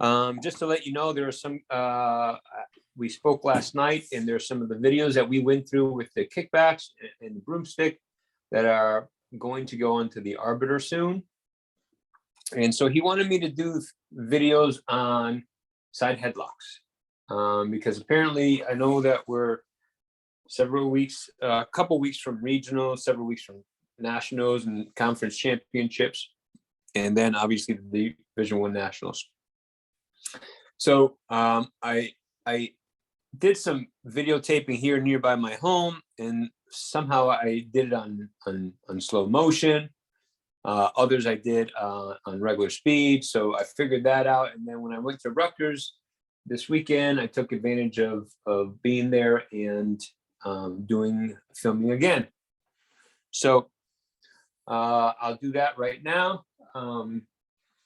Just to let you know, there are some, we spoke last night, and there's some of the videos that we went through with the kickbacks and the broomstick that are going to go onto the arbiter soon. And so he wanted me to do videos on side headlocks, because apparently I know that we're several weeks, a couple weeks from regional, several weeks from nationals and conference championships, and then obviously the Division I nationals. So I did some videotaping here nearby my home, and somehow I did it on slow motion. Others I did on regular speed. So I figured that out. And then when I went to Rutgers this weekend, I took advantage of being there and doing filming again. So I'll do that right now.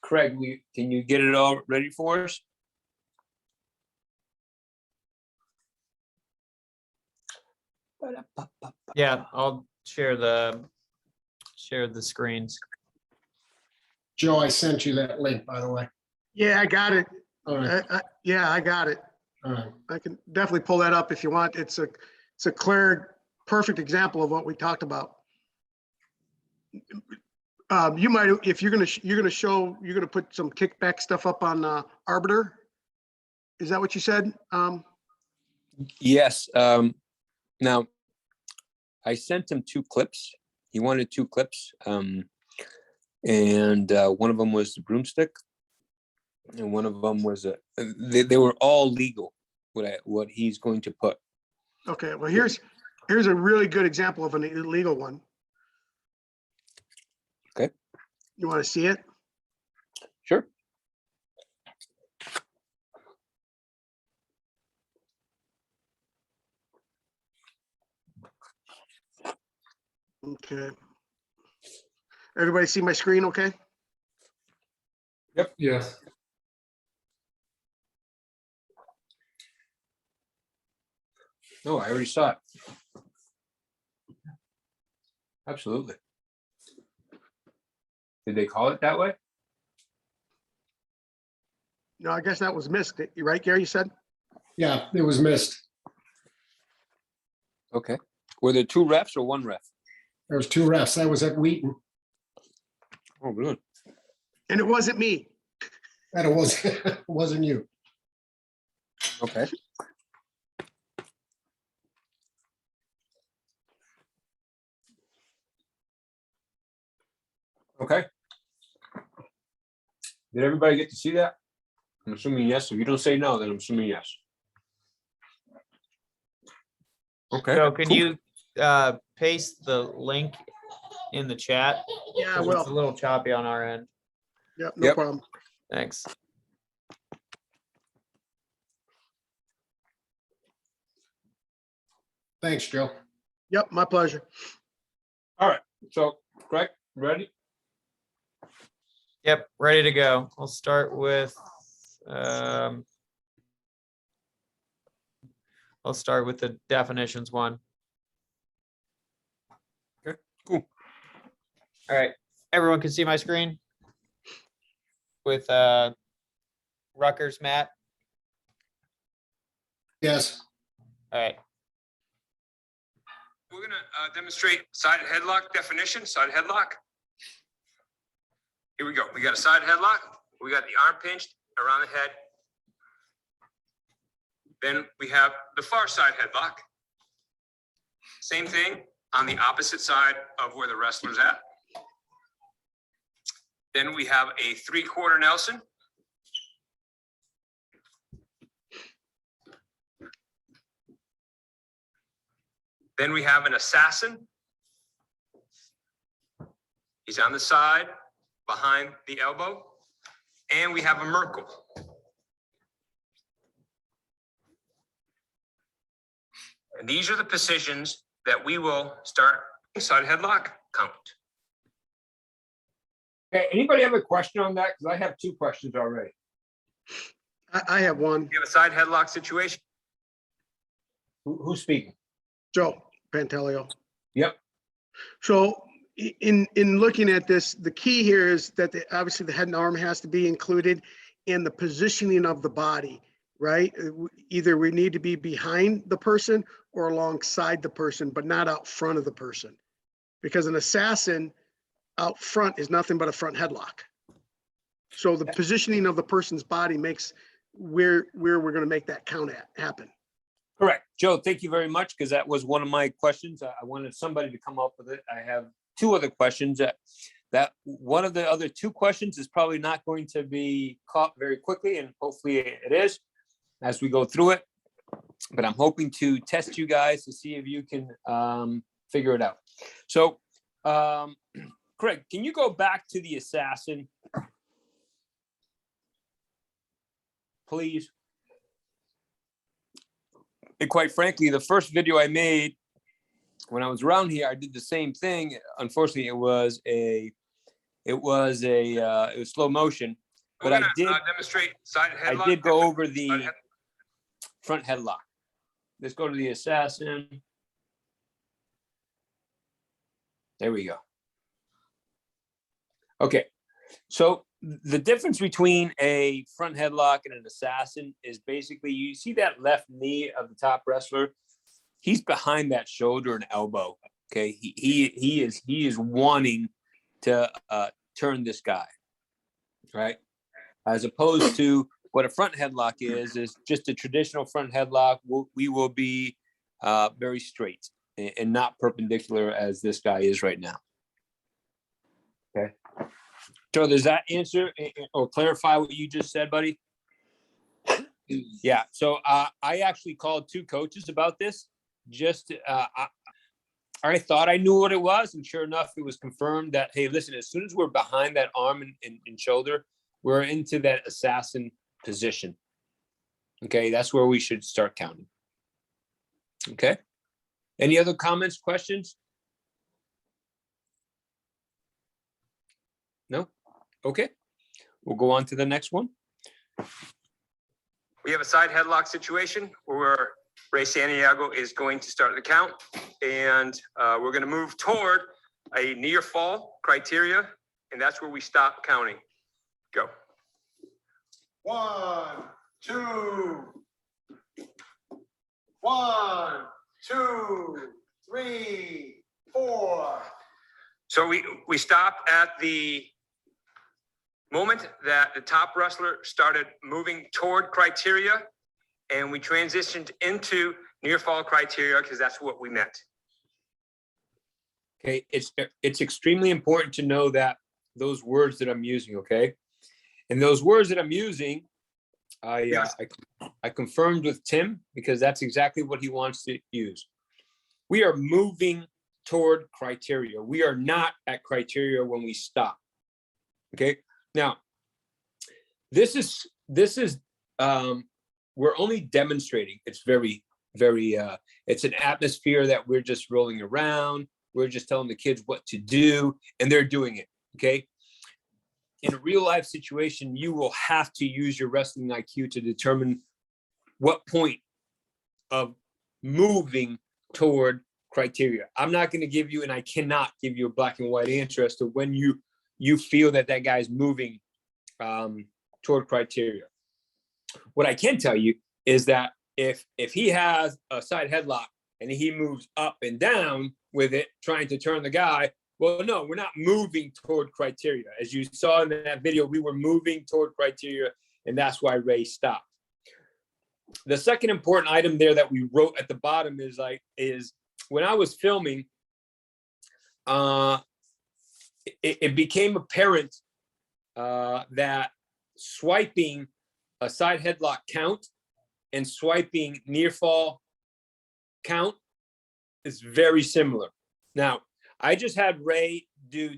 Craig, can you get it all ready for us? Yeah, I'll share the screens. Joe, I sent you that link, by the way. Yeah, I got it. All right. Yeah, I got it. All right. I can definitely pull that up if you want. It's a clear, perfect example of what we talked about. You might, if you're gonna put some kickback stuff up on Arbiter. Is that what you said? Yes. Now, I sent him 2 clips. He wanted 2 clips. And one of them was the broomstick, and one of them was they were all legal. What he's going to put. Okay, well, here's a really good example of an illegal one. Okay. You want to see it? Sure. Okay. Everybody see my screen okay? Yep. Yes. No, I already saw it. Absolutely. Did they call it that way? No, I guess that was missed. You right, Gary, you said? Yeah, it was missed. Okay. Were there 2 refs or 1 ref? There was 2 refs. I was at Wheaton. Oh, really? And it wasn't me. And it wasn't you. Okay. Okay. Did everybody get to see that? I'm assuming yes. If you don't say no, then I'm assuming yes. Okay. So can cool. you paste the link in the chat? Yeah, 'Cause well, it's a little choppy on our end. yep, no Yep. problem. Thanks. Thanks, Joe. Yep, my pleasure. All right. So, Greg, ready? Yep, ready to go. I'll start with the definitions one. Okay, cool. All right, everyone can see my screen with Rutgers Matt. Yes. All right. We're going to demonstrate side headlock definition, side headlock. Here we go. We got a side headlock. We got the arm pinched around the head. Then we have the far side headlock. Same thing on the opposite side of where the wrestler's at. Then we have a 3/4 Nelson. Then we have an assassin. He's on the side behind the elbow. And we have a Merkle. And these are the positions that we will start side headlock count. Okay, anybody have a question on that? Because I have 2 questions already. I have one. You have a side headlock situation? Who's speaking? Joe Pantaleo. Yep. So in looking at this, the key here is that obviously the head and arm has to be included. and the positioning of the body, right? Either we need to be behind the person or alongside the person, but not out front of the person. Because an assassin out front is nothing but a front headlock. So the positioning of the person's body makes where we're going to make that count happen. Correct. Joe, thank you very much, because that was one of my questions. I wanted somebody to come up with it. I have two other questions. That one of the other two questions is probably not going to be caught very quickly, and hopefully it is as we go through it. But I'm hoping to test you guys to see if you can figure it out. So, Craig, can you go back to the assassin, please? And quite frankly, the first video I made when I was around here, I did the same thing. Unfortunately, it was slow motion, but I did demonstrate side headlock. I did go over the front headlock. Let's go to the assassin. There we go. Okay, so the difference between a front headlock and an assassin is basically, you see that left knee of the top wrestler, he's behind that shoulder and elbow. Okay, he is wanting to turn this guy, right? As opposed to what a front headlock is just a traditional front headlock. We will be very straight and not perpendicular as this guy is right now. Okay. So does that answer or clarify what you just said, buddy? Yeah. So I actually called two coaches about this. Just I thought I knew what it was, and sure enough, it was confirmed that, hey, listen, as soon as we're behind that arm and shoulder, we're into that assassin position. Okay, that's where we should start counting. Okay. Any other comments, questions? No? Okay. We'll go on to the next one. We have a side headlock situation where Ray Santiago is going to start the count, and we're going to move toward a near fall criteria, and that's where we stop counting. Go. 1, 2. 1, 2, 3, 4. So we stop at the moment that the top wrestler started moving toward criteria, and we transitioned into near fall criteria because that's what we meant. Okay, it's extremely important to know that those words that I'm using, okay? And those words that I'm using, I confirmed with Tim, because that's exactly what he wants to use. We are moving toward criteria. We are not at criteria when we stop. Okay. Now, this is we're only demonstrating. It's very, very, it's an atmosphere that we're just rolling around. We're just telling the kids what to do, and they're doing it. Okay. In a real life situation, you will have to use your wrestling IQ to determine what point of moving toward criteria. I'm not going to give you, and I cannot give you a black and white answer as to when you feel that guy's moving toward criteria. What I can tell you is that if he has a side headlock and he moves up and down with it, trying to turn the guy, well, no, we're not moving toward criteria. As you saw in that video, we were moving toward criteria, and that's why Ray stopped. The second important item there that we wrote at the bottom is when I was filming, it became apparent that swiping a side headlock count and swiping near fall count is very similar. Now, I just had Ray do,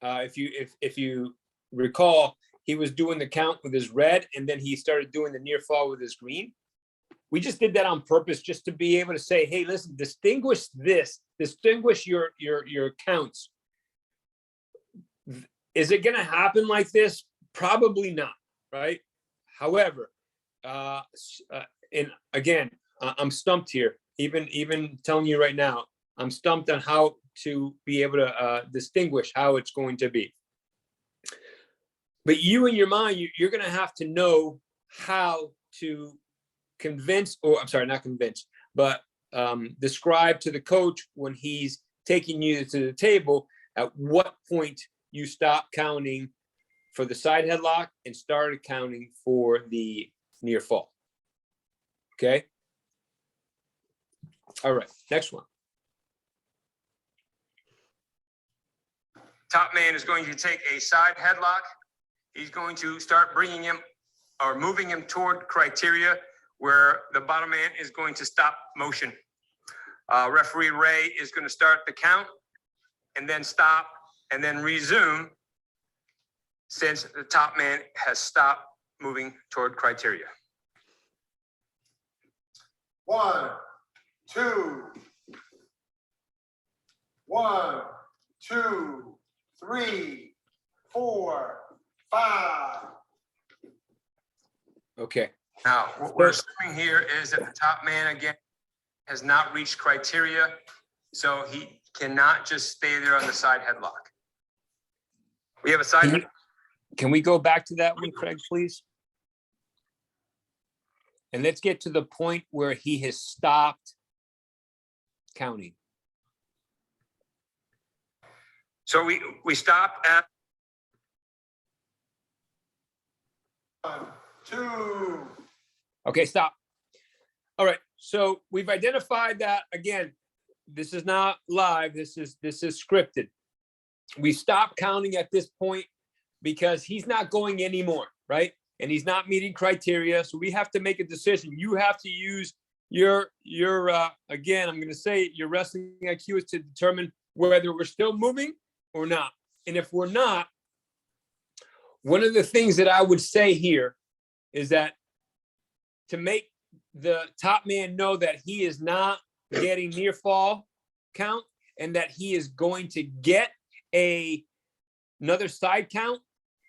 if you recall, he was doing the count with his red, and then he started doing the near fall with his green. We just did that on purpose, just to be able to say, hey, listen, distinguish your counts. Is it going to happen like this? Probably not, right? However, and again, I'm stumped here. Even telling you right now, I'm stumped on how to be able to distinguish how it's going to be. But you in your mind, you're going to have to know how to convince, or I'm sorry, not convince, but describe to the coach when he's taking you to the table, at what point you stop counting for the side headlock and started counting for the near fall. Okay. All right, next one. Top man is going to take a side headlock. He's going to start bringing him or moving him toward criteria where the bottom man is going to stop motion. Referee Ray is going to start the count and then stop and then resume since the top man has stopped moving toward criteria. 1, 2. 1, 2, 3, 4, 5. Okay. Now, what we're assuming here is that the top man again has not reached criteria, so he cannot just stay there on the side headlock. We have a side. Can we go back to that one, Craig, please? And let's get to the point where he has stopped counting. So we stop at 1, 2. Okay, stop. All right, so we've identified that, again, this is not live, this is scripted. We stop counting at this point because he's not going anymore, right? And he's not meeting criteria, so we have to make a decision. You have to use your again, I'm gonna say your wrestling IQ is to determine whether we're still moving or not. And if we're not, one of the things that I would say here is that to make the top man know that he is not getting near fall count and that he is going to get another side count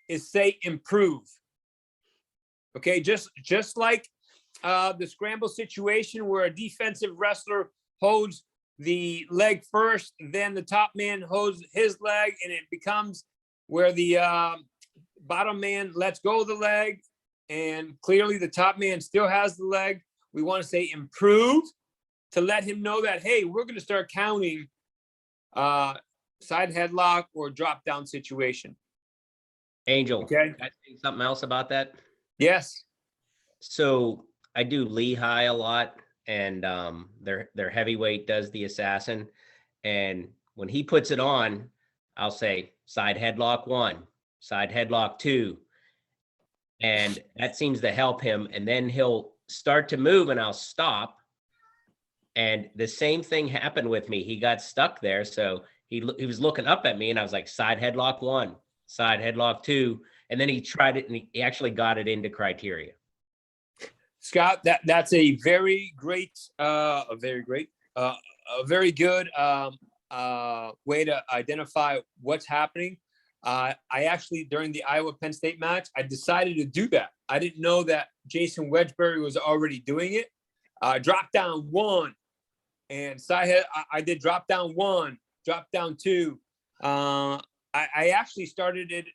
is say improve. Okay, just like the scramble situation where a defensive wrestler holds the leg first, then the top man holds his leg, and it becomes where the bottom man lets go of the leg, and clearly the top man still has the leg. We want to say improve to let him know that, hey, we're going to start counting side headlock or drop down situation. Angel, Okay. can I say something else about that? Yes. So I do Lehigh a lot, and their heavyweight does the assassin. And when he puts it on, I'll say side headlock 1, side headlock 2. And that seems to help him. And then he'll start to move and I'll stop. And the same thing happened with me. He got stuck there. So he was looking up at me and I was like, side headlock 1, side headlock 2. And then he tried it and he actually got it into criteria. Scott, that's a very great, a very good way to identify what's happening. I actually, during the Iowa-Penn State match, I decided to do that. I didn't know that Jason Wedgbury was already doing it. Drop down 1 and side head. I did drop down 1, drop down 2. I actually started it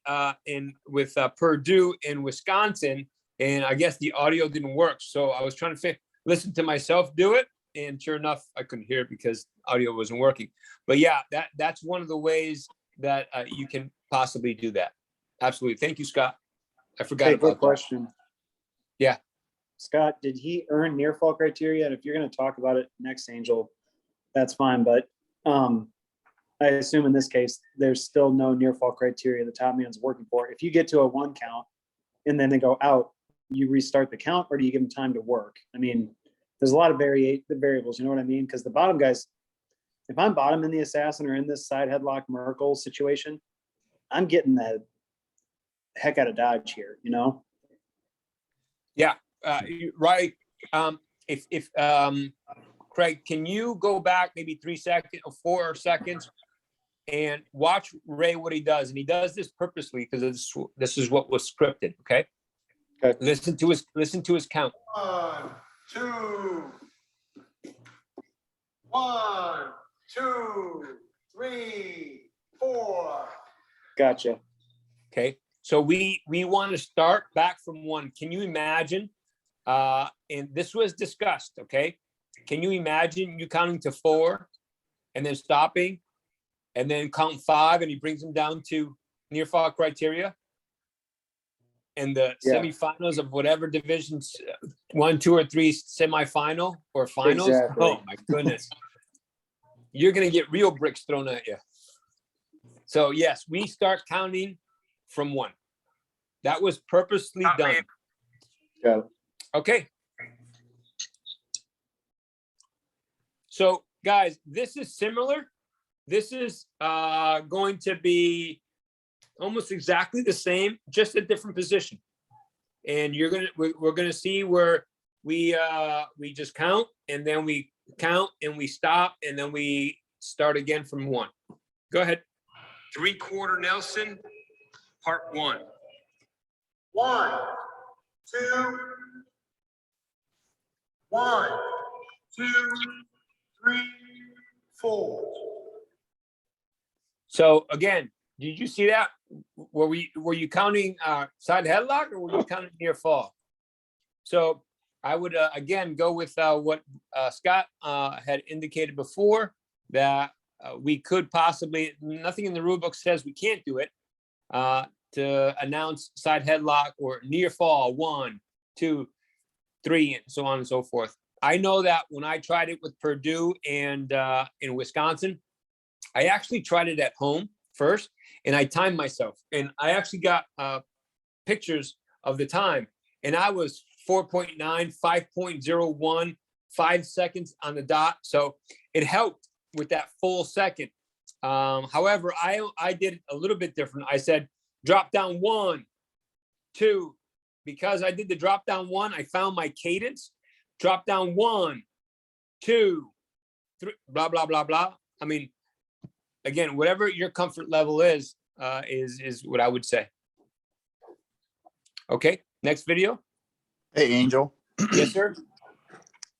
with Purdue in Wisconsin, and I guess the audio didn't work. So I was trying to listen to myself do it, and sure enough, I couldn't hear it because audio wasn't working. But yeah, that's one of the ways that you can possibly do that. Absolutely. Thank you, Scott. I forgot Hey, about quick that. question. Yeah. Scott, did he earn near fall criteria? And if you're going to talk about it next, Angel, that's fine. But I assume in this case, there's still no near fall criteria the top man's working for. If you get to a 1 count and then they go out, you restart the count, or do you give them time to work? I mean, there's a lot of variables, you know what I mean? Because the bottom guys, if I'm bottom in the assassin or in this side headlock Merkel situation, I'm getting the heck out of Dodge here, you know? Yeah, right. If Craig, can you go back maybe 3 seconds or 4 seconds and watch Ray what he does? And he does this purposely because this is what was scripted. Okay. Okay. Listen to his count. 1, 2. 1, 2, 3, 4. Gotcha. Okay. So we want to start back from 1. Can you imagine? And this was discussed, okay? Can you imagine you counting to 4 and then stopping and then count 5 and he brings them down to near fall criteria? And the Yeah. semifinals of whatever divisions, 1, 2, or 3 semifinal or finals. Exactly. Oh my goodness. You're going to get real bricks thrown at you. So yes, we start counting from 1. That was purposely done. Yeah. Okay. So guys, this is similar. This is going to be almost exactly the same, just a different position. And we're gonna see where we just count, and then we count and we stop, and then we start again from 1. Go ahead. 3/4 Nelson, part 1. 1, 2, 1, 2, 3, 4. So again, did you see that? Were you counting side headlock, or were you counting near fall? So I would again go with what Scott had indicated before, that we could possibly, nothing in the rule book says we can't do it, to announce side headlock or near fall 1, 2, 3, and so on and so forth. I know that when I tried it with Purdue and in Wisconsin, I actually tried it at home first, and I timed myself, and I actually got pictures of the time, and I was 4.9, 5.01, 5 seconds on the dot. So it helped with that full second. However, I did it a little bit different. I said, drop down 1, 2, because I did the drop down 1, I found my cadence, drop down 1, 2, 3, blah, blah, blah, blah. I mean, again, whatever your comfort level is what I would say. Okay, next video. Hey, Angel. Yes, sir.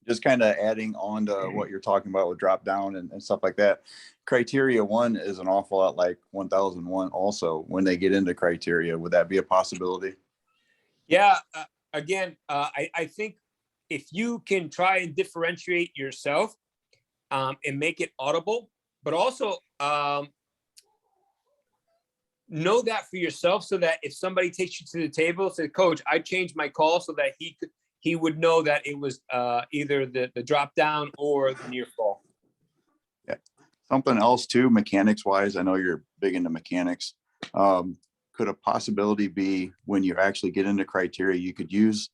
Just kind of adding on to what you're talking about with drop down and stuff like that. Criteria 1 is an awful lot like 1001 also. When they get into criteria, would that be a possibility? Yeah, again, I think if you can try and differentiate yourself and make it audible, but also know that for yourself, so that if somebody takes you to the table, say, Coach, I changed my call, so that he would know that it was either the drop down or the near fall. Yeah. Something else too, mechanics wise, I know you're big into mechanics. Could a possibility be when you actually get into criteria, you could use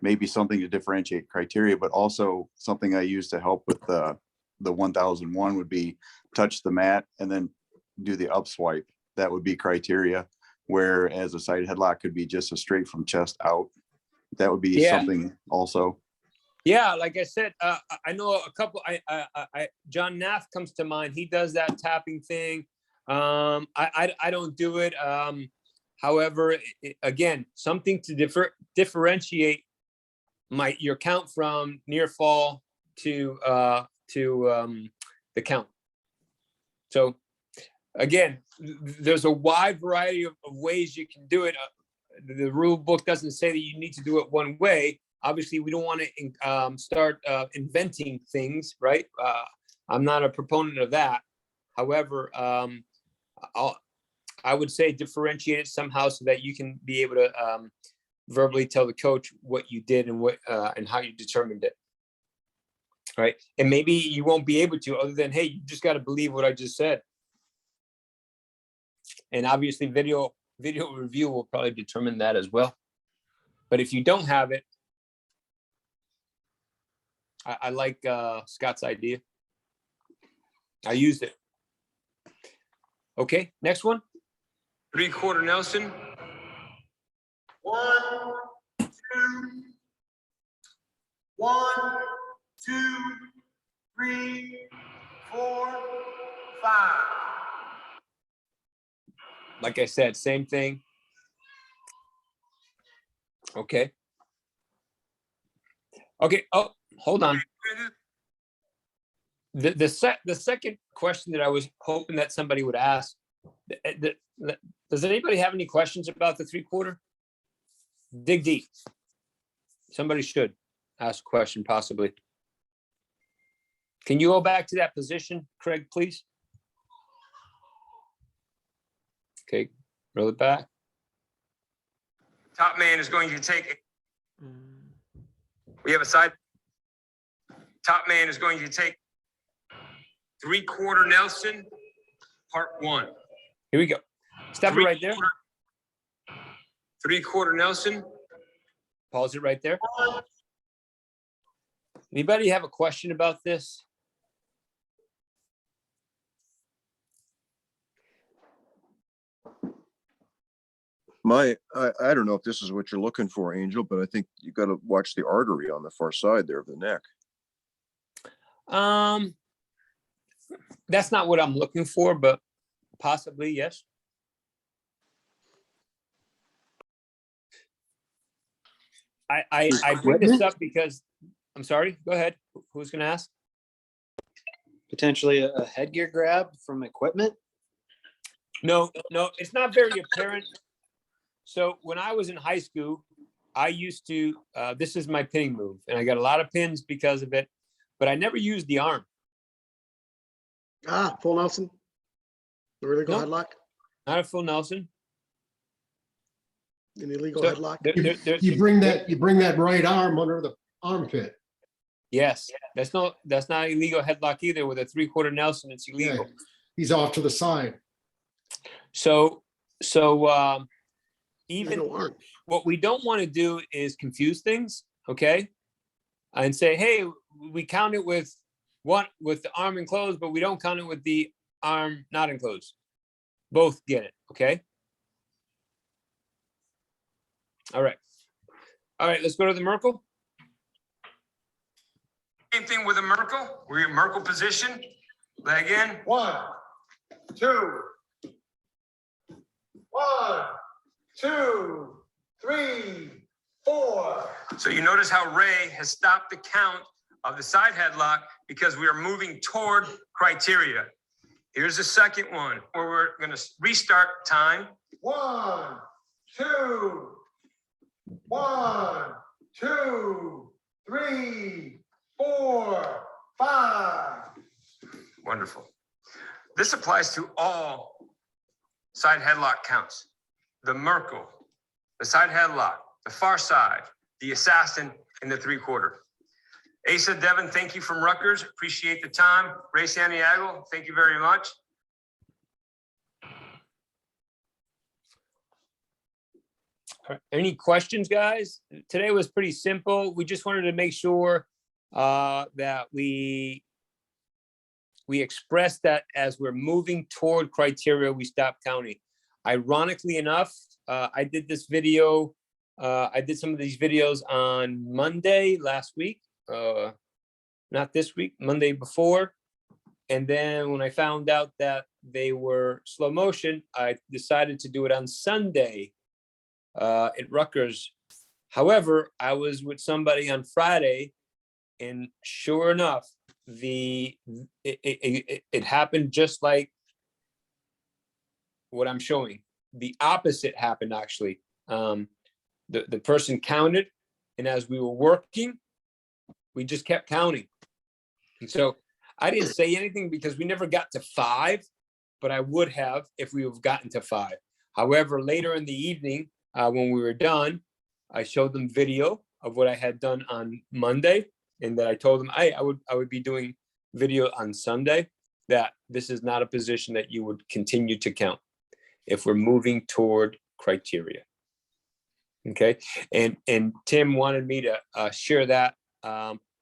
maybe something to differentiate criteria, but also something I use to help with the 1001 would be touch the mat and then do the up swipe. That would be criteria, whereas a side headlock could be just a straight from chest out. That would be something also. Yeah, like I said, I know a couple. John Nath comes to mind. He does that tapping thing. I don't do it. However, again, something to differentiate your count from near fall to the count. So again, there's a wide variety of ways you can do it. The rule book doesn't say that you need to do it one way. Obviously, we don't want to start inventing things, right? I'm not a proponent of that. However, I would say differentiate it somehow so that you can be able to verbally tell the coach what you did and what and how you determined it, right? And maybe you won't be able to, other than, hey, you just got to believe what I just said. And obviously, video review will probably determine that as well. But if you don't have it, I like Scott's idea. I used it. Okay, next one. 3/4 Nelson. 1, 2, 1, 2, 3, 4, 5. Like I said, same thing. Okay. Okay. Oh, hold on. The second question that I was hoping that somebody would ask Does anybody have any questions about the 3/4? Dig deep. Somebody should ask a question possibly. Can you go back to that position, Craig, please? Okay, roll it back. Top man is going to take, we have a side. Top man is going to take 3/4 Nelson, part 1. Here we go. Stop it right there. 3/4 Nelson. Pause it right there. Anybody have a question about this? I don't know if this is what you're looking for, Angel, but I think you got to watch the artery on the far side there of the neck. That's not what I'm looking for, but possibly, yes. I bring this up because, I'm sorry, go ahead. Who's gonna ask? Potentially a headgear grab from equipment. No, it's not very apparent. So when I was in high school, I used to, this is my pinning move, and I got a lot of pins because of it, but I never used the arm. Full Nelson. The illegal Nope. headlock, Not a full Nelson. an illegal So headlock. You bring that right arm under the armpit. Yes, that's not illegal headlock either. With a 3/4 Nelson, it's illegal. He's off to the side. So There's even no arm. what we don't want to do is confuse things, okay? And say, hey, we count it with the arm enclosed, but we don't count it with the arm not enclosed. Both get it, okay? All right, let's go to the Merkle. Same thing with a Merkle. We're in Merkle position. Leg in. 1, 2. 1, 2, 3, 4. So you notice how Ray has stopped the count of the side headlock because we are moving toward criteria. Here's the second one where we're going to restart time. 1, 2. 1, 2, 3, 4, 5. Wonderful. This applies to all side headlock counts. The Merkle, the side headlock, the far side, the assassin, and the 3/4. Asa Devon, thank you from Rutgers. Appreciate the time. Ray Santiago, thank you very much. Any questions, guys? Today was pretty simple. We just wanted to make sure that we express that as we're moving toward criteria, we stop counting. Ironically enough, I did this video. I did some of these videos on Monday last week, not this week, Monday before. And then when I found out that they were slow motion, I decided to do it on Sunday at Rutgers. However, I was with somebody on Friday, and sure enough, it happened just like what I'm showing. The opposite happened actually. The person counted, and as we were working, we just kept counting. And so I didn't say anything because we never got to 5, but I would have if we have gotten to 5. However, later in the evening, when we were done, I showed them video of what I had done on Monday, and that I told them I would be doing video on Sunday, that this is not a position that you would continue to count if we're moving toward criteria. Okay, and Tim wanted me to share that,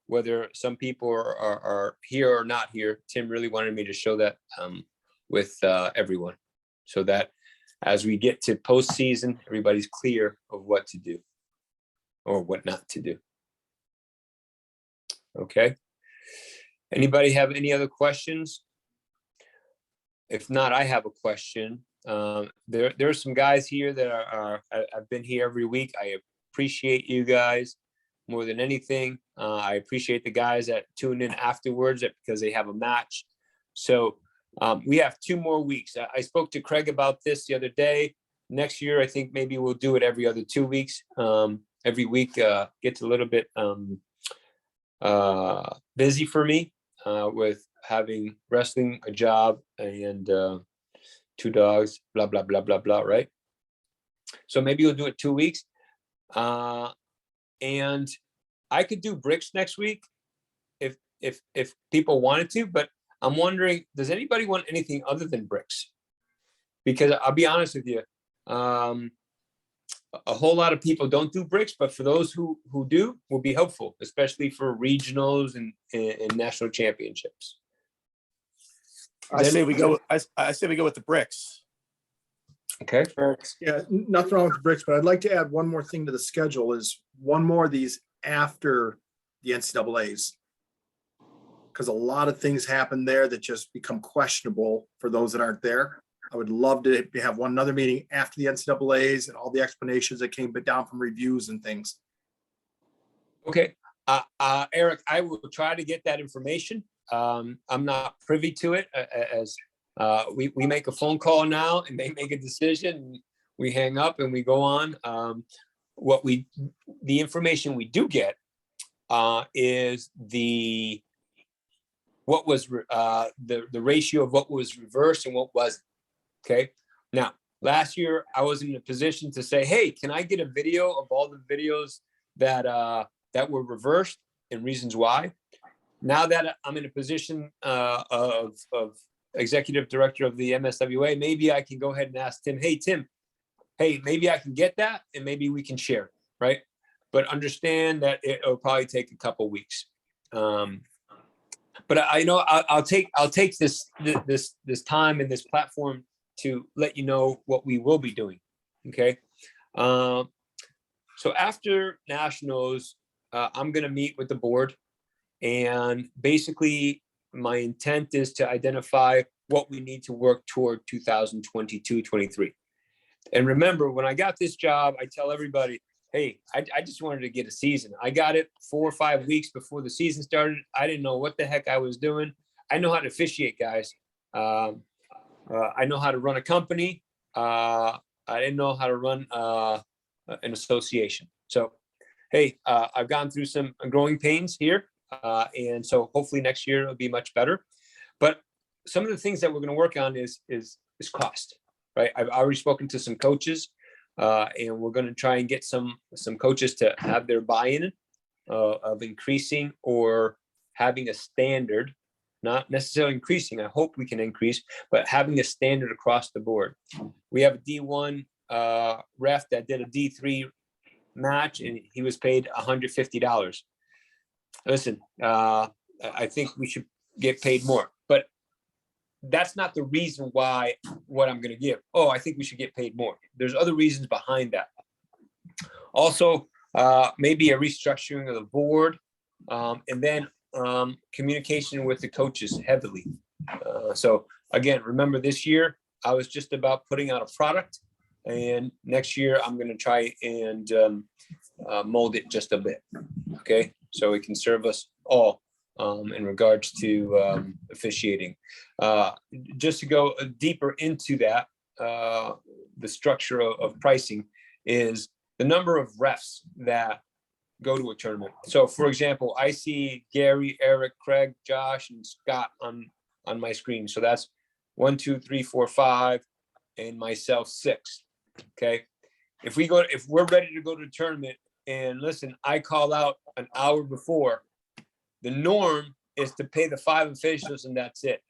whether some people are here or not here. Tim really wanted me to show that with everyone, so that as we get to postseason, everybody's clear of what to do or what not to do. Okay. Anybody have any other questions? If not, I have a question. There are some guys here that I've been here every week. I appreciate you guys more than anything. I appreciate the guys that tune in afterwards because they have a match. So We have 2 more weeks. I spoke to Craig about this the other day. Next year, I think maybe we'll do it every other 2 weeks. Every week gets a little bit busy for me with having wrestling, a job, and 2 dogs, blah, blah, blah, blah, blah, right? So maybe we'll do it 2 weeks. And I could do bricks next week if people wanted to, but I'm wondering, does anybody want anything other than bricks? Because I'll be honest with you, a whole lot of people don't do bricks, but for those who do, will be helpful, especially for regionals and national championships. I say we go. I say we go with the bricks. Okay. Yeah, nothing wrong with the bricks, but I'd like to add one more thing to the schedule. Is one more of these after the NCAA's, because a lot of things happen there that just become questionable for those that aren't there. I would love to have another meeting after the NCAA's and all the explanations that came down from reviews and things. Okay. Eric, I will try to get that information. I'm not privy to it as we make a phone call now and they make a decision. We hang up and we go on. The information we do get is the ratio of what was reversed and what wasn't. Okay. Now, last year I was in a position to say, hey, can I get a video of all the videos that were reversed and reasons why? Now that I'm in a position of executive director of the MSWA, maybe I can go ahead and ask Tim, hey, maybe I can get that and maybe we can share it, right? But understand that it'll probably take a couple weeks. But I know I'll take this time and this platform to let you know what we will be doing. Okay. So after nationals, I'm going to meet with the board, and basically my intent is to identify what we need to work toward 2022-23. And remember, when I got this job, I tell everybody, hey, I just wanted to get a season. I got it 4 or 5 weeks before the season started. I didn't know what the heck I was doing. I know how to officiate, guys. I know how to run a company. I didn't know how to run an association. So, hey, I've gone through some growing pains here. And so hopefully next year it'll be much better. But some of the things that we're going to work on is cost, right? I've already spoken to some coaches. And we're going to try and get some coaches to have their buy-in of increasing or having a standard, not necessarily increasing. I hope we can increase, but having a standard across the board. We have a D1 ref that did a D3 match and he was paid $150. Listen, I think we should get paid more, but that's not the reason why what I'm going to give. Oh, I think we should get paid more. There's other reasons behind that. Also, maybe a restructuring of the board, and then communication with the coaches heavily. So again, remember this year, I was just about putting out a product, and next year I'm going to try and mold it just a bit. Okay. So it can serve us all. In regards to officiating. Just to go deeper into that, the structure of pricing is the number of refs that go to a tournament. So for example, I see Gary, Eric, Craig, Josh, and Scott on my screen. So that's 1, 2, 3, 4, 5, and myself 6. Okay. If we're ready to go to a tournament, and listen, I call out an hour before, the norm is to pay the 5 officials and that's it.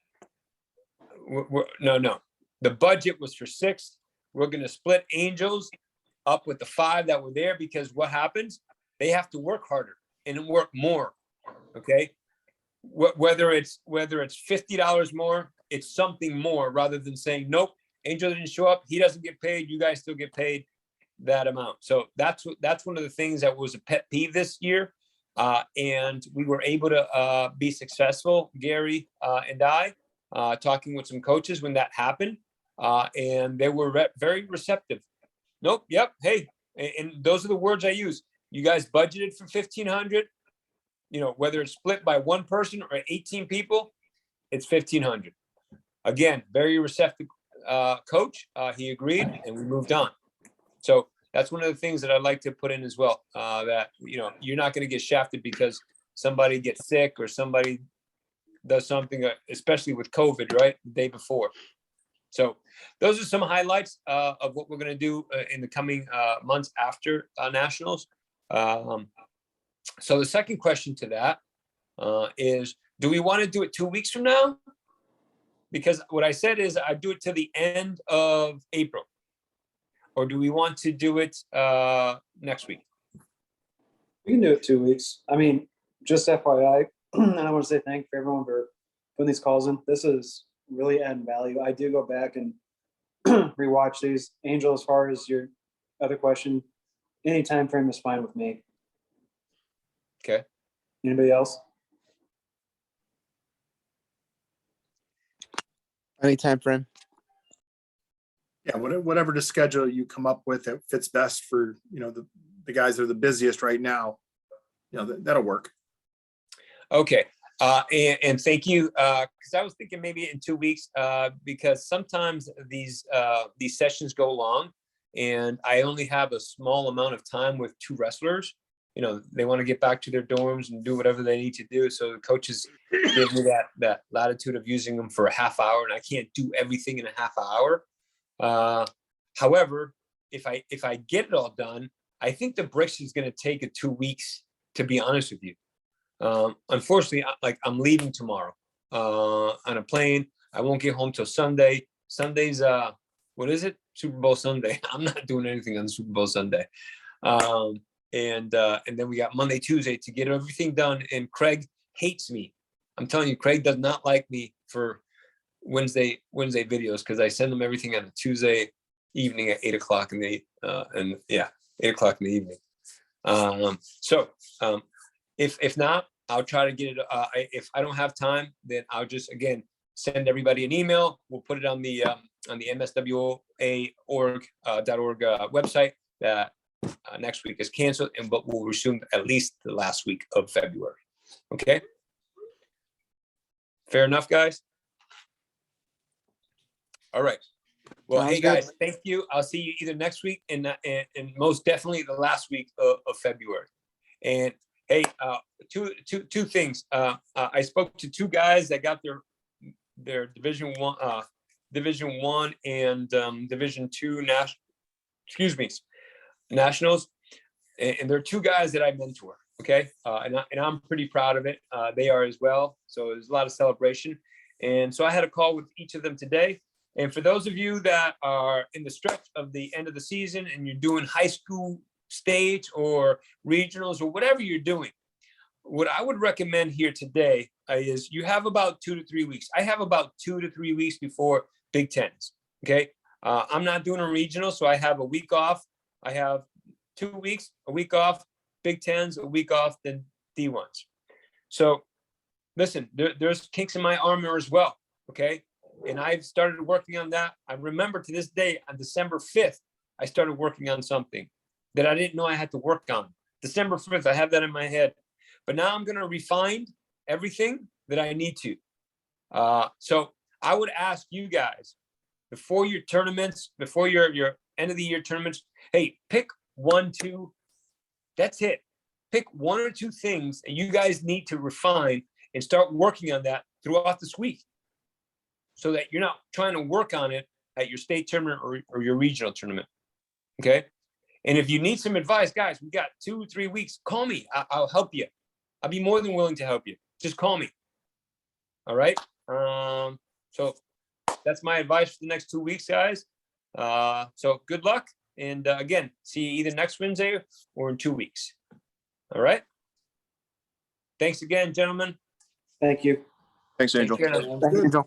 No. The budget was for 6. We're going to split Angels up with the 5 that were there, because what happens? They have to work harder and work more. Okay. Whether it's $50 more, it's something more, rather than saying, nope, Angel didn't show up. He doesn't get paid. You guys still get paid that amount. So that's one of the things that was a pet peeve this year. And we were able to be successful, Gary and I, talking with some coaches when that happened, and they were very receptive. Nope, yep, hey, and those are the words I use. You guys budgeted for 1,500, whether it's split by one person or 18 people, it's 1,500. again, very receptive coach. He agreed and we moved on. So that's one of the things that I'd like to put in as well, that, you know, you're not going to get shafted because somebody gets sick or somebody does something, especially with COVID, right? The day before. So those are some highlights of what we're going to do in the coming months after Nationals. So the second question to that is, do we want to do it 2 weeks from now? Because what I said is I do it to the end of April. Or do we want to do it next week? We can do it 2 weeks. I mean, just FYI, and I want to say thank you for everyone for putting these calls in. This is really adding value. I do go back and rewatch these. Angel, as far as your other question, any time frame is fine with me. Okay. Anybody else? Any time frame. Yeah, whatever the schedule you come up with that fits best for, you know, the guys that are the busiest right now, you know, that'll work. Okay. And thank you, because I was thinking maybe in 2 weeks, because sometimes these sessions go long and I only have a small amount of time with two wrestlers. You know, they want to get back to their dorms and do whatever they need to do. So the coaches give me that latitude of using them for a half hour, and I can't do everything in a half hour. However, if I get it all done, I think the bricks is going to take 2 weeks, to be honest with you. Unfortunately, I'm leaving tomorrow on a plane. I won't get home till Sunday. Sunday's what is it? Super Bowl Sunday. I'm not doing anything on Super Bowl Sunday. And then we got Monday, Tuesday to get everything done. And Craig hates me. I'm telling you, Craig does not like me for Wednesday videos, because I send them everything on a Tuesday evening at 8 o'clock in the 8 o'clock in the evening. If not, I'll try to get it. If I don't have time, then I'll just, again, send everybody an email. We'll put it on the MSWOA.org website that next week is canceled, but we'll resume at least the last week of February. Okay. Fair enough, guys. All right. Well, Sounds hey guys, thank you. I'll see you either next week and most definitely the last week of February. And hey, two things. I spoke to two guys that got their Division One and Division II nationals, and they're two guys that I mentor. Okay, and I'm pretty proud of it. They are as well. So there's a lot of celebration. And so I had a call with each of them today. And for those of you that are in the stretch of the end of the season and you're doing high school stage or regionals or whatever you're doing, what I would recommend here today is you have about 2 to 3 weeks. I have about 2 to 3 weeks before Big Tens. Okay. I'm not doing a regional, so I have a week off. I have 2 weeks, a week off, Big Tens, a week off, then D1s. So listen, there's kinks in my armor as well. Okay. And I've started working on that. I remember to this day, on December 5th, I started working on something that I didn't know I had to work on. December 5th, I have that in my head. But now I'm going to refine everything that I need to. So I would ask you guys, before your tournaments, before your end of the year tournaments, hey, pick 1, 2, that's it. Pick 1 or 2 things that you guys need to refine and start working on that throughout this week, so that you're not trying to work on it at your state tournament or your regional tournament. Okay. And if you need some advice, guys, we got 2 or 3 weeks. Call me. I'll help you. I'll be more than willing to help you. Just call me. All right. So that's my advice for the next 2 weeks, guys. So good luck. And again, see you either next Wednesday or in 2 weeks. All right. Thanks again, gentlemen. Thank you. Thanks, Angel. Take care now. Good.